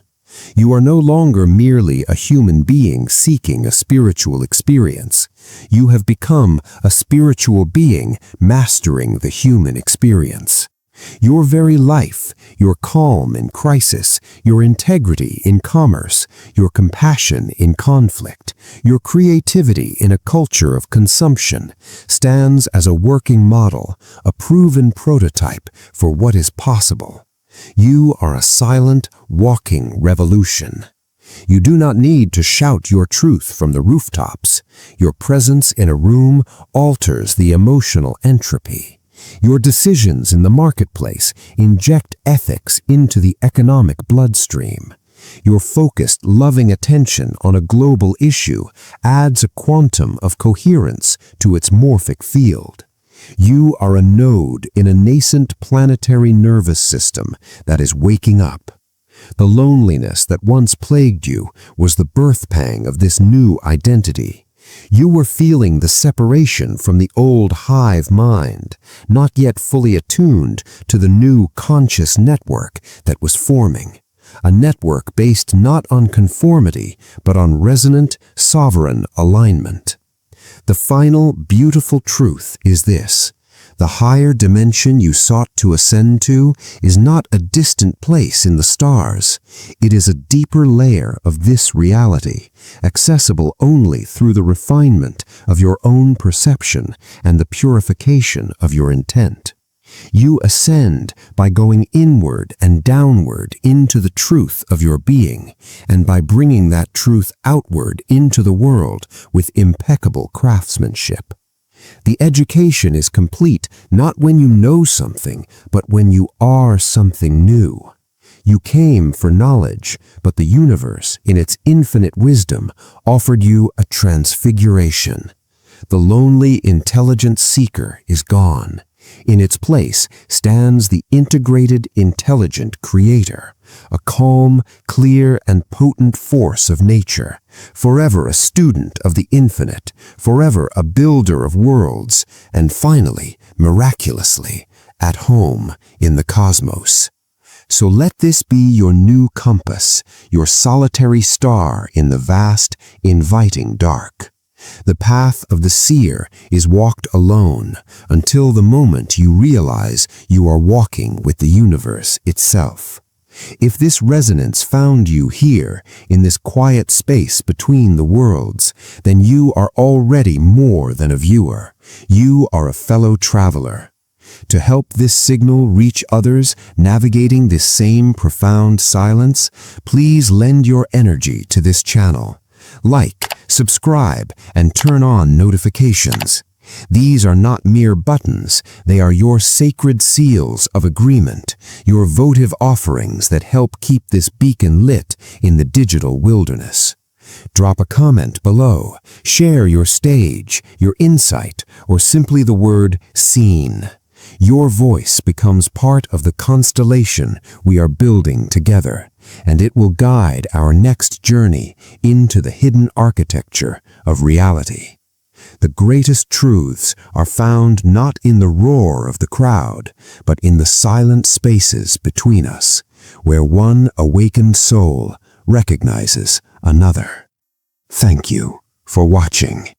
You are no longer merely a human being seeking a spiritual experience. You have become a spiritual being mastering the human experience. Your very life, your calm in crisis, your integrity in commerce, your compassion in conflict, your creativity in a culture of consumption, stands as a working model, a proven prototype for what is possible. You are a silent, walking revolution. You do not need to shout your truth from the rooftops. Your presence in a room alters the emotional entropy. Your decisions in the marketplace inject ethics into the economic bloodstream. Your focused, loving attention on a global issue adds a quantum of coherence to its morphic field. You are a node in a nascent planetary nervous system that is waking up. The loneliness that once plagued you was the birth pang of this new identity. You were feeling the separation from the old hive mind, not yet fully attuned to the new conscious network that was forming. A network based not on conformity, but on resonant, sovereign alignment. The final, beautiful truth is this: the higher dimension you sought to ascend to is not a distant place in the stars. It is a deeper layer of this reality, accessible only through the refinement of your own perception and the purification of your intent. You ascend by going inward and downward into the truth of your being, and by bringing that truth outward into the world with impeccable craftsmanship. The education is complete not when you know something, but when you are something new. You came for knowledge, but the universe, in its infinite wisdom, offered you a transfiguration. The lonely, intelligent seeker is gone. In its place stands the integrated, intelligent creator, a calm, clear, and potent force of nature, forever a student of the infinite, forever a builder of worlds, and finally, miraculously, at home in the cosmos. So let this be your new compass, your solitary star in the vast, inviting dark. The path of the seer is walked alone until the moment you realize you are walking with the universe itself. If this resonance found you here, in this quiet space between the worlds, then you are already more than a viewer. You are a fellow traveler. To help this signal reach others navigating this same profound silence, please lend your energy to this channel. Like, subscribe, and turn on notifications. These are not mere buttons, they are your sacred seals of agreement, your votive offerings that help keep this beacon lit in the digital wilderness. Drop a comment below, share your stage, your insight, or simply the word "seen." Your voice becomes part of the constellation we are building together, and it will guide our next journey into the hidden architecture of reality. The greatest truths are found not in the roar of the crowd, but in the silent spaces between us, where one awakened soul recognizes another. Thank you for watching.